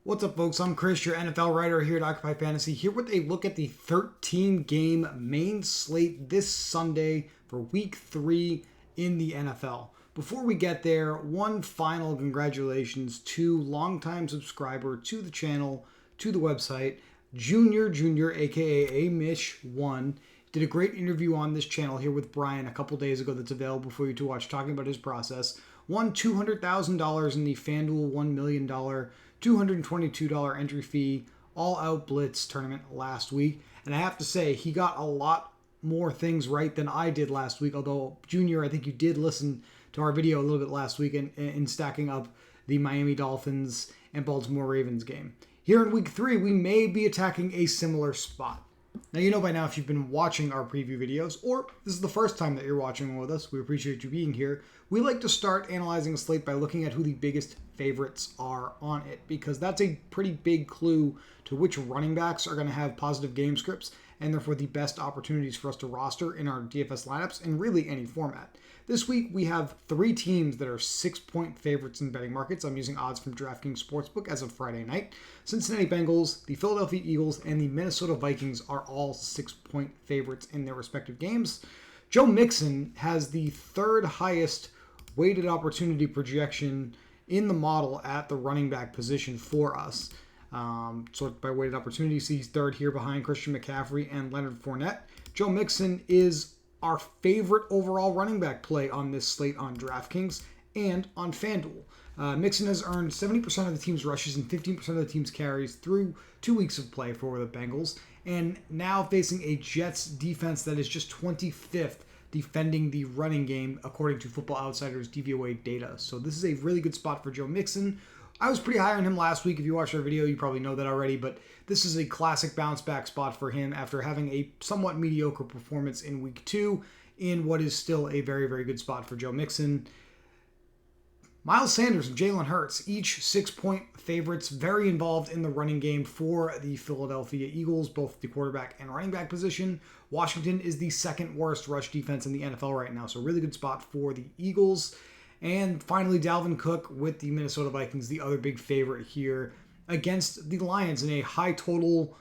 What's up, folks? I'm Chris, your NFL writer here at Occupy Fantasy, here with a look at the 13-game main slate this Sunday for Week 3 in the NFL. Before we get there, one final congratulations to longtime subscriber to the channel, to the website, Junior, aka Amish1. Did a great interview on this channel here with Brian a couple days ago that's available for you to watch, talking about his process. Won $200,000 in the FanDuel $1 million, $222 entry fee, all-out blitz tournament last week. And I have to say, he got a lot more things right than I did last week, although, Junior, I think you did listen to our video a little bit last week in stacking up the Miami Dolphins and Baltimore Ravens game. Here in Week 3, we may be attacking a similar spot. Now, you know by now, if you've been watching our preview videos, or this is the first time that you're watching with us, we appreciate you being here. We like to start analyzing a slate by looking at who the biggest favorites are on it, because that's a pretty big clue to which running backs are going to have positive game scripts, and therefore the best opportunities for us to roster in our DFS lineups in really any format. This week, we have 3 teams that are 6-point favorites in betting markets. I'm using odds from DraftKings Sportsbook as of Friday night. Cincinnati Bengals, the Philadelphia Eagles, and the Minnesota Vikings are all 6-point favorites in their respective games. Joe Mixon has the 3rd highest weighted opportunity projection in the model at the running back position for us. So by weighted opportunity, he's 3rd here behind Christian McCaffrey and Leonard Fournette. Joe Mixon is our favorite overall running back play on this slate on DraftKings and on FanDuel. Mixon has earned 70% of the team's rushes and 15% of the team's carries through 2 weeks of play for the Bengals, and now facing a Jets defense that is just 25th defending the running game according to Football Outsiders DVOA data. So this is a really good spot for Joe Mixon. I was pretty high on him last week. If you watched our video, you probably know that already, but this is a classic bounce back spot for him after having a somewhat mediocre performance in Week 2 in what is still a very, very good spot for Joe Mixon. Miles Sanders and Jalen Hurts, each 6-point favorites, very involved in the running game for the Philadelphia Eagles, both the quarterback and running back position. Washington is the 2nd worst rush defense in the NFL right now, so really good spot for the Eagles. And finally, Dalvin Cook with the Minnesota Vikings, the other big favorite here against the Lions in a high total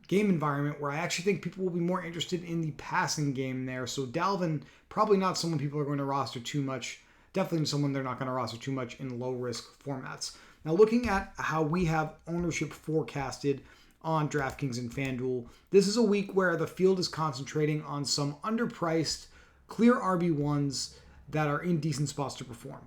game environment where I actually think people will be more interested in the passing game there. So Dalvin, probably not someone people are going to roster too much. Definitely someone they're not going to roster too much in low-risk formats. Now, looking at how we have ownership forecasted on DraftKings and FanDuel, this is a week where the field is concentrating on some underpriced, clear RB1s that are in decent spots to perform.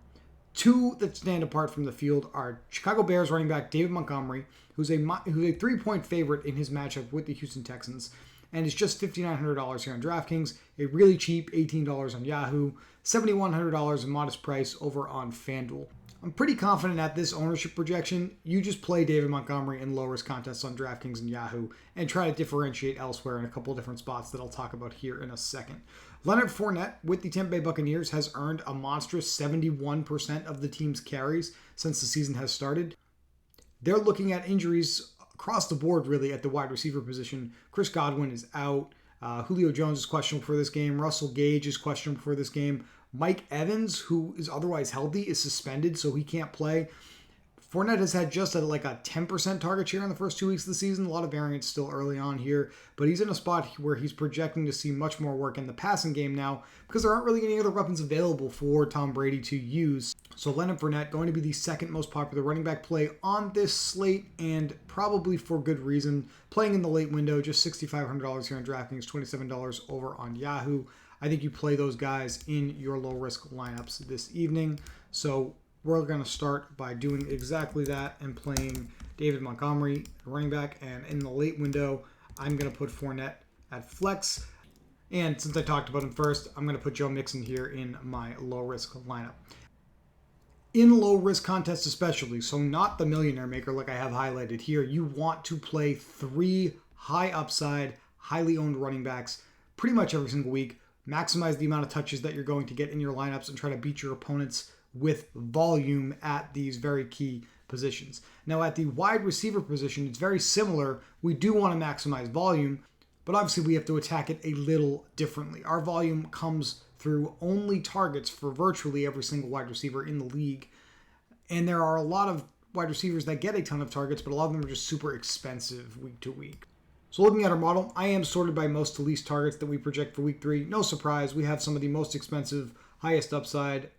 2 that stand apart from the field are Chicago Bears running back David Montgomery, who's a 3-point favorite in his matchup with the Houston Texans, and is just $5,900 here on DraftKings, a really cheap $18 on Yahoo, $7,100 a modest price over on FanDuel. I'm pretty confident at this ownership projection, you just play David Montgomery in low-risk contests on DraftKings and Yahoo and try to differentiate elsewhere in a couple of different spots that I'll talk about here in a second. Leonard Fournette with the Tampa Bay Buccaneers has earned a monstrous 71% of the team's carries since the season has started. They're looking at injuries across the board, really, at the wide receiver position. Chris Godwin is out. Julio Jones is questionable for this game. Russell Gage is questionable for this game. Mike Evans, who is otherwise healthy, is suspended, so he can't play. Fournette has had just a 10% target share in the first 2 weeks of the season. A lot of variance still early on here, but he's in a spot where he's projecting to see much more work in the passing game now because there aren't really any other weapons available for Tom Brady to use. So Leonard Fournette going to be the 2nd most popular running back play on this slate, and probably for good reason. Playing in the late window, just $6,500 here on DraftKings, $27 over on Yahoo. I think you play those guys in your low-risk lineups this evening. So we're going to start by doing exactly that and playing David Montgomery, running back. And in the late window, I'm going to put Fournette at flex. And since I talked about him first, I'm going to put Joe Mixon here in my low-risk lineup. In low-risk contests especially, so not the millionaire maker like I have highlighted here, you want to play 3 high-upside, highly owned running backs pretty much every single week. Maximize the amount of touches that you're going to get in your lineups and try to beat your opponents with volume at these very key positions. Now, at the wide receiver position, it's very similar. We do want to maximize volume, but obviously we have to attack it a little differently. Our volume comes through only targets for virtually every single wide receiver in the league, and there are a lot of wide receivers that get a ton of targets, but a lot of them are just super expensive week to week. So looking at our model, I am sorted by most to least targets that we project for week 3. No surprise, we have some of the most expensive, highest upside,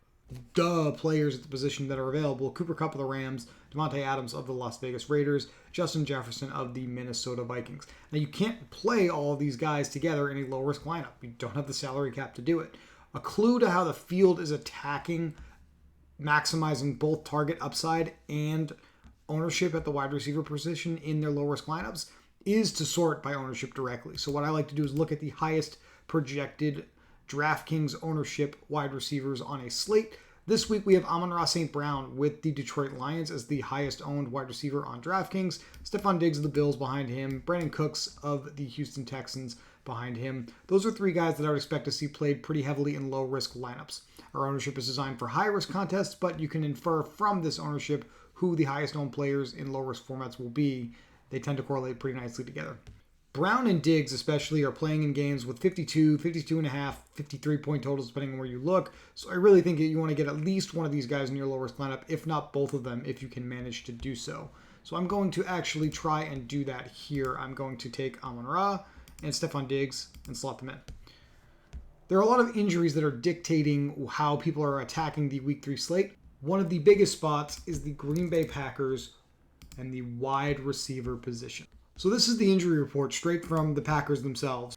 players at the position that are available. Cooper Kupp of the Rams, Devontae Adams of the Las Vegas Raiders, Justin Jefferson of the Minnesota Vikings. Now you can't play all of these guys together in a low-risk lineup. We don't have the salary cap to do it. A clue to how the field is attacking, maximizing both target upside and ownership at the wide receiver position in their low-risk lineups is to sort by ownership directly. So what I like to do is look at the highest projected DraftKings ownership wide receivers on a slate. This week we have Amon-Ra St. Brown with the Detroit Lions as the highest owned wide receiver on DraftKings. Stephon Diggs of the Bills behind him. Brandon Cooks of the Houston Texans behind him. Those are 3 guys that I would expect to see played pretty heavily in low-risk lineups. Our ownership is designed for high-risk contests, but you can infer from this ownership who the highest owned players in low-risk formats will be. They tend to correlate pretty nicely together. Brown and Diggs especially are playing in games with 52, 52.5, 53 point totals depending on where you look. So I really think that you want to get at least one of these guys in your low risk lineup, if not both of them, if you can manage to do so. So I'm going to actually try and do that here. I'm going to take Amon-Ra and Stephon Diggs and slot them in. There are a lot of injuries that are dictating how people are attacking the week 3 slate. One of the biggest spots is the Green Bay Packers and the wide receiver position. So this is the injury report straight from the Packers themselves.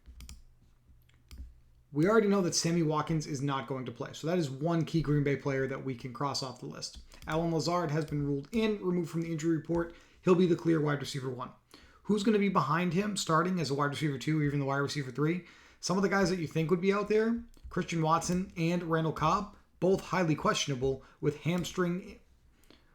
We already know that Sammy Watkins is not going to play. So that is one key Green Bay player that we can cross off the list. Allen Lazard has been ruled in, removed from the injury report. He'll be the clear wide receiver 1. Who's going to be behind him starting as a wide receiver 2 or even the wide receiver 3? Some of the guys that you think would be out there, Christian Watson and Randall Cobb, both highly questionable with a hamstring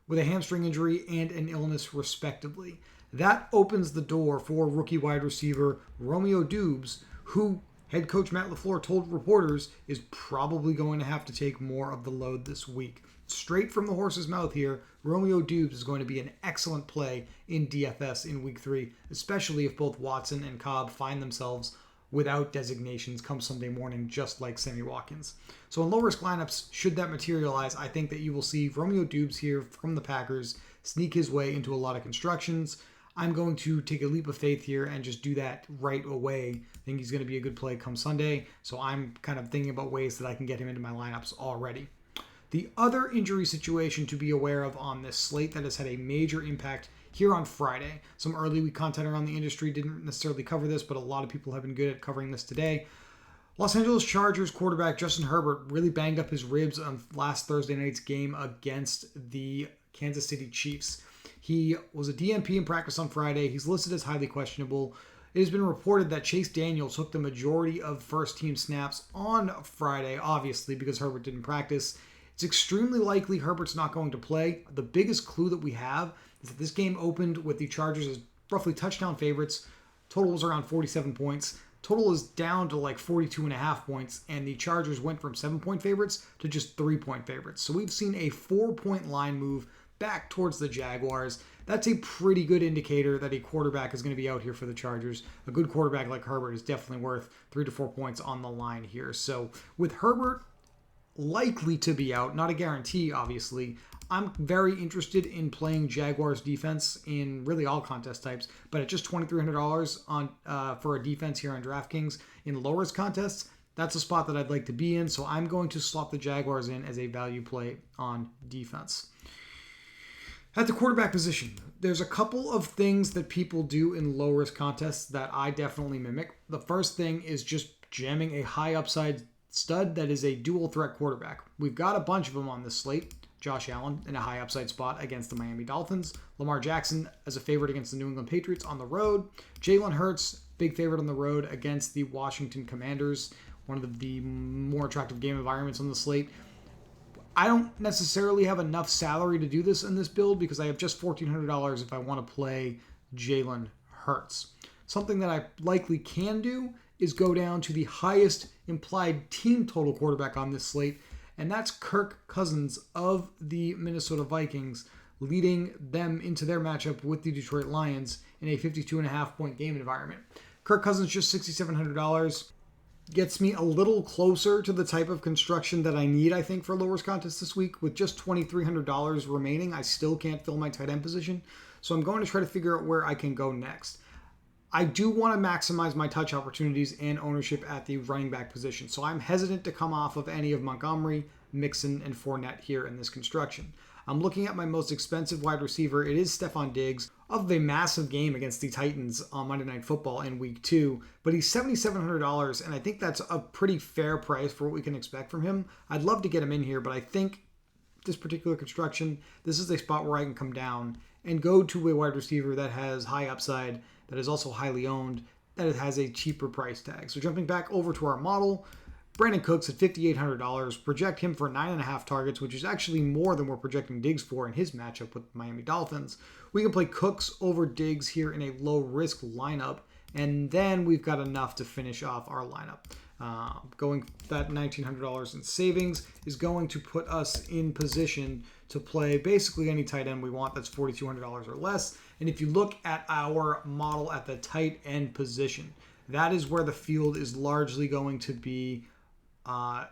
injury and an illness respectively. That opens the door for rookie wide receiver Romeo Doubs, who head coach Matt LaFleur told reporters is probably going to have to take more of the load this week. Straight from the horse's mouth here, Romeo Doubs is going to be an excellent play in DFS in week 3, especially if both Watson and Cobb find themselves without designations come Sunday morning, just like Sammy Watkins. So in low-risk lineups, should that materialize, I think that you will see Romeo Doubs here from the Packers sneak his way into a lot of constructions. I'm going to take a leap of faith here and just do that right away. I think he's going to be a good play come Sunday, so I'm kind of thinking about ways that I can get him into my lineups already. The other injury situation to be aware of on this slate that has had a major impact here on Friday. Some early week content around the industry didn't necessarily cover this, but a lot of people have been good at covering this today. Los Angeles Chargers quarterback Justin Herbert really banged up his ribs on last Thursday night's game against the Kansas City Chiefs. He was a DNP in practice on Friday. He's listed as highly questionable. It has been reported that Chase Daniel took the majority of first-team snaps on Friday, obviously, because Herbert didn't practice. It's extremely likely Herbert's not going to play. The biggest clue that we have is that this game opened with the Chargers as roughly touchdown favorites. Total was around 47 points. Total is down to like 42.5 points, and the Chargers went from 7-point favorites to just 3-point favorites. So we've seen a 4-point line move back towards the Jaguars. That's a pretty good indicator that a quarterback is going to be out here for the Chargers. A good quarterback like Herbert is definitely worth 3 to 4 points on the line here. So with Herbert likely to be out, not a guarantee, obviously, I'm very interested in playing Jaguars defense in really all contest types, but at just $2,300 on for a defense here on DraftKings in low-risk contests, that's a spot that I'd like to be in, so I'm going to slot the Jaguars in as a value play on defense. At the quarterback position, there's a couple of things that people do in low-risk contests that I definitely mimic. The first thing is just jamming a high upside stud that is a dual threat quarterback. We've got a bunch of them on this slate. Josh Allen in a high upside spot against the Miami Dolphins. Lamar Jackson as a favorite against the New England Patriots on the road. Jalen Hurts, big favorite on the road against the Washington Commanders. One of the more attractive game environments on the slate. I don't necessarily have enough salary to do this in this build because I have just $1,400 if I want to play Jalen Hurts. Something that I likely can do is go down to the highest implied team total quarterback on this slate, and that's Kirk Cousins of the Minnesota Vikings, leading them into their matchup with the Detroit Lions in a 52.5 point game environment. Kirk Cousins just $6,700. gets me a little closer to the type of construction that I need, I think, for low-risk contests this week. With just $2,300 remaining, I still can't fill my tight end position. So I'm going to try to figure out where I can go next. I do want to maximize my touch opportunities and ownership at the running back position. So I'm hesitant to come off of any of Montgomery, Mixon, and Fournette here in this construction. I'm looking at my most expensive wide receiver. It is Stephon Diggs, of a massive game against the Titans on Monday Night Football in Week 2. But he's $7,700, and I think that's a pretty fair price for what we can expect from him. I'd love to get him in here, but I think this particular construction, this is a spot where I can come down and go to a wide receiver that has high upside, that is also highly owned, that it has a cheaper price tag. So jumping back over to our model, Brandon Cooks at $5,800. Project him for 9.5 targets, which is actually more than we're projecting Diggs for in his matchup with Miami Dolphins. We can play Cooks over Diggs here in a low-risk lineup, and then we've got enough to finish off our lineup. Going that $1,900 in savings is going to put us in position to play basically any tight end we want that's $4,200 or less. And if you look at our model at the tight end position, that is where the field is largely going to be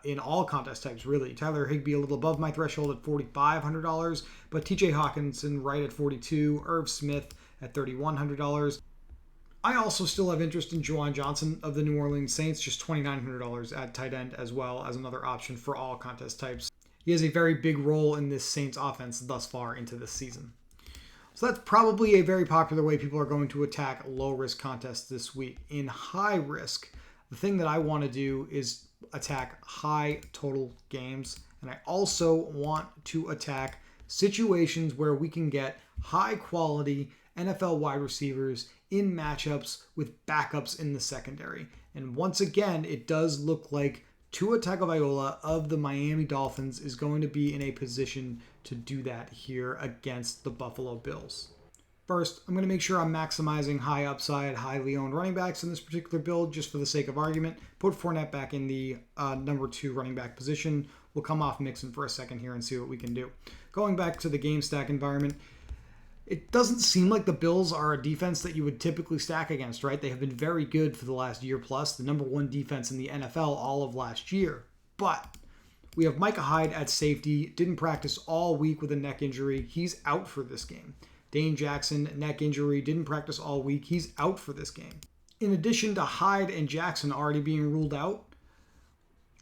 in all contest types, really. Tyler Higbee a little above my threshold at $4,500, but TJ Hawkinson right at $4,200, Irv Smith at $3,100. I also still have interest in Juwan Johnson of the New Orleans Saints, just $2,900 at tight end, as well as another option for all contest types. He has a very big role in this Saints offense thus far into this season. So that's probably a very popular way people are going to attack low-risk contests this week. In high risk, the thing that I want to do is attack high total games, and I also want to attack situations where we can get high-quality NFL wide receivers in matchups with backups in the secondary. And once again, it does look like Tua Tagovailoa of the Miami Dolphins is going to be in a position to do that here against the Buffalo Bills. First, I'm going to make sure I'm maximizing high upside, highly owned running backs in this particular build, just for the sake of argument. Put Fournette back in the number 2 running back position. We'll come off Mixon for a second here and see what we can do. Going back to the game stack environment, it doesn't seem like the Bills are a defense that you would typically stack against, right? They have been very good for the last year plus, the number 1 defense in the NFL all of last year. But we have Micah Hyde at safety, didn't practice all week with a neck injury. He's out for this game. Dane Jackson, neck injury, didn't practice all week. He's out for this game. In addition to Hyde and Jackson already being ruled out,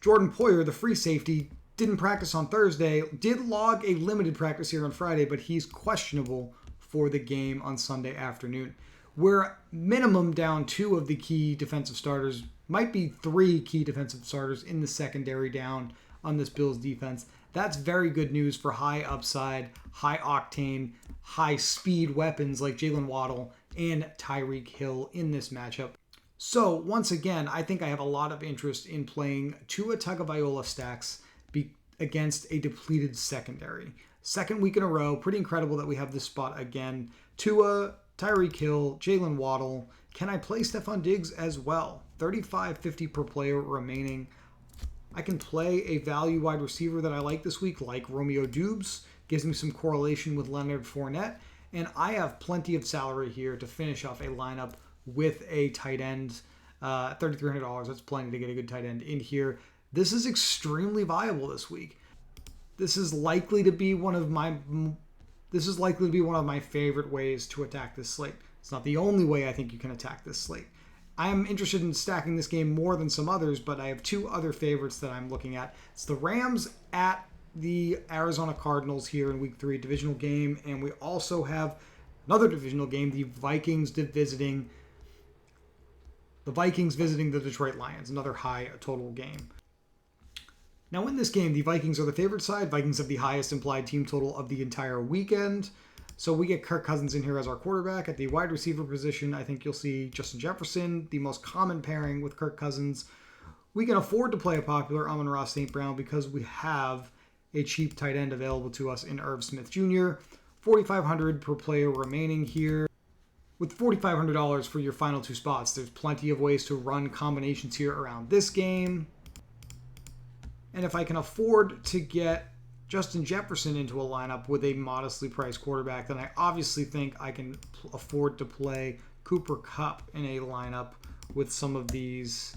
Jordan Poyer, the free safety, didn't practice on Thursday, did log a limited practice here on Friday, but he's questionable for the game on Sunday afternoon. We're minimum down 2 of the key defensive starters, might be 3 key defensive starters in the secondary down on this Bills defense. That's very good news for high upside, high octane, high speed weapons like Jalen Waddle and Tyreek Hill in this matchup. So once again, I think I have a lot of interest in playing Tua Tagovailoa stacks against a depleted secondary. Second week in a row, pretty incredible that we have this spot again. Tua, Tyreek Hill, Jalen Waddle. Can I play Stephon Diggs as well? $35.50 per player remaining. I can play a value wide receiver that I like this week, like Romeo Doubs. Gives me some correlation with Leonard Fournette. And I have plenty of salary here to finish off a lineup with a tight end. $3,300, that's plenty to get a good tight end in here. This is extremely viable this week. This is likely to be one of my favorite ways to attack this slate. It's not the only way I think you can attack this slate. I am interested in stacking this game more than some others, but I have 2 other favorites that I'm looking at. It's the Rams at the Arizona Cardinals here in Week 3, divisional game, and we also have another divisional game, the Vikings visiting the Detroit Lions, another high total game. Now in this game, the Vikings are the favorite side. Vikings have the highest implied team total of the entire weekend. So we get Kirk Cousins in here as our quarterback. At the wide receiver position, I think you'll see Justin Jefferson, the most common pairing with Kirk Cousins. We can afford to play a popular Amon-Ra St. Brown because we have a cheap tight end available to us in Irv Smith Jr. $4,500 per player remaining here. With $4,500 for your final 2 spots, there's plenty of ways to run combinations here around this game. And if I can afford to get Justin Jefferson into a lineup with a modestly priced quarterback, then I obviously think I can afford to play Cooper Kupp in a lineup with some of these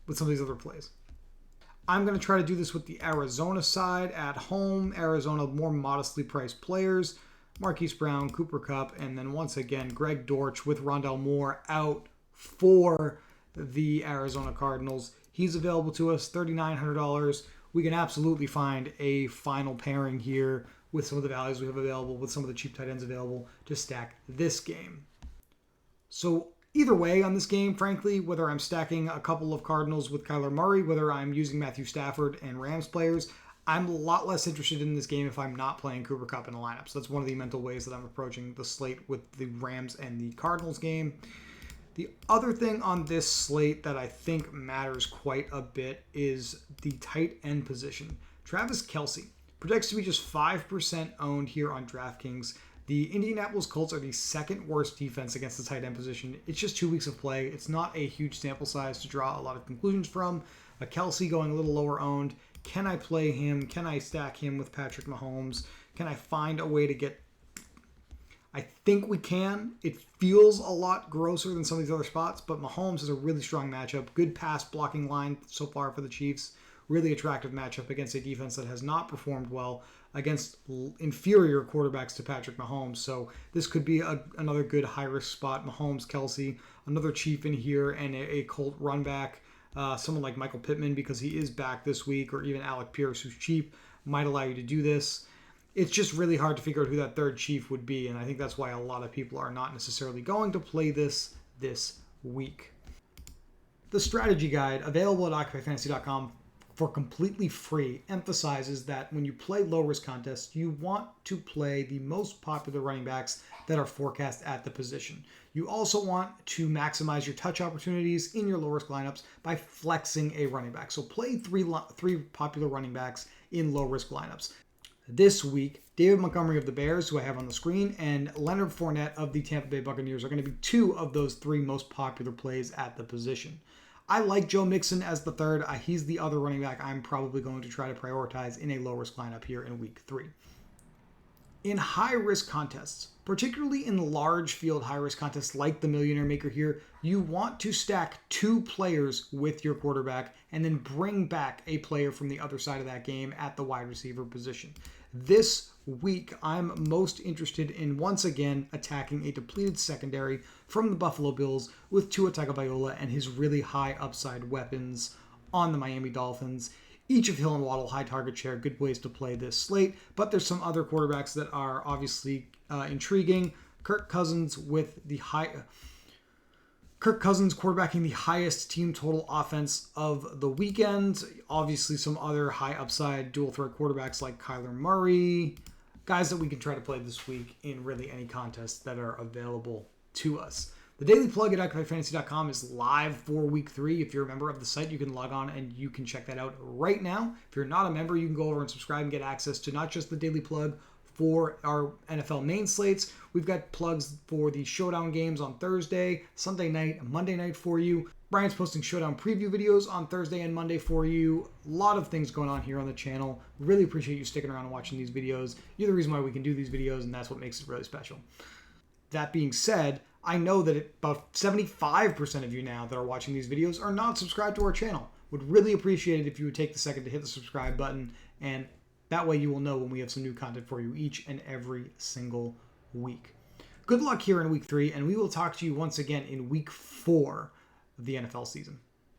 with some of these other plays. I'm going to try to do this with the Arizona side at home. Arizona, more modestly priced players. Marquise Brown, Cooper Kupp, and then once again, Greg Dortch with Rondale Moore out for the Arizona Cardinals. He's available to us, $3,900. We can absolutely find a final pairing here with some of the values we have available, with some of the cheap tight ends available to stack this game. So either way on this game, frankly, whether I'm stacking a couple of Cardinals with Kyler Murray, whether I'm using Matthew Stafford and Rams players, I'm a lot less interested in this game if I'm not playing Cooper Kupp in the lineup. So that's one of the mental ways that I'm approaching the slate with the Rams and the Cardinals game. The other thing on this slate that I think matters quite a bit is the tight end position. Travis Kelce projects to be just 5% owned here on DraftKings. The Indianapolis Colts are the second worst defense against the tight end position. It's just 2 weeks of play. It's not a huge sample size to draw a lot of conclusions from. Kelce going a little lower owned. Can I play him? Can I stack him with Patrick Mahomes? Can I find a way to get... I think we can. It feels a lot grosser than some of these other spots, but Mahomes is a really strong matchup. Good pass blocking line so far for the Chiefs. Really attractive matchup against a defense that has not performed well against inferior quarterbacks to Patrick Mahomes. So this could be another good high-risk spot. Mahomes, Kelce, another Chief in here, and a Colt run back. Someone like Michael Pittman, because he is back this week, or even Alec Pierce, who's cheap, might allow you to do this. It's just really hard to figure out who that third Chief would be, and I think that's why a lot of people are not necessarily going to play this week. The strategy guide, available at OccupyFantasy.com for completely free, emphasizes that when you play low-risk contests, you want to play the most popular running backs that are forecast at the position. You also want to maximize your touch opportunities in your low-risk lineups by flexing a running back. So play three popular running backs in low-risk lineups. This week, David Montgomery of the Bears, who I have on the screen, and Leonard Fournette of the Tampa Bay Buccaneers are going to be two of those three most popular plays at the position. I like Joe Mixon as the third. He's the other running back I'm probably going to try to prioritize in a low-risk lineup here in week 3. In high-risk contests, particularly in large field high-risk contests like the Millionaire Maker here, you want to stack two players with your quarterback and then bring back a player from the other side of that game at the wide receiver position. This week, I'm most interested in once again attacking a depleted secondary from the Buffalo Bills with Tua Tagovailoa and his really high upside weapons on the Miami Dolphins. Each of Hill and Waddle, high target share, good ways to play this slate, but there's some other quarterbacks that are obviously intriguing. Kirk Cousins quarterbacking the highest team total offense of the weekend. Obviously some other high upside dual threat quarterbacks like Kyler Murray, guys that we can try to play this week in really any contests that are available to us. The Daily Plug at OccupyFantasy.com is live for week 3. If you're a member of the site, you can log on and you can check that out right now. If you're not a member, you can go over and subscribe and get access to not just the Daily Plug for our NFL main slates. We've got plugs for the Showdown games on Thursday, Sunday night, and Monday night for you. Brian's posting Showdown preview videos on Thursday and Monday for you. A lot of things going on here on the channel. Really appreciate you sticking around and watching these videos. You're the reason why we can do these videos, and that's what makes it really special. That being said, I know that about 75% of you now that are watching these videos are not subscribed to our channel. Would really appreciate it if you would take the second to hit the subscribe button, and that way you will know when we have some new content for you each and every single week. Good luck here in week 3, and we will talk to you once again in week 4 of the NFL season.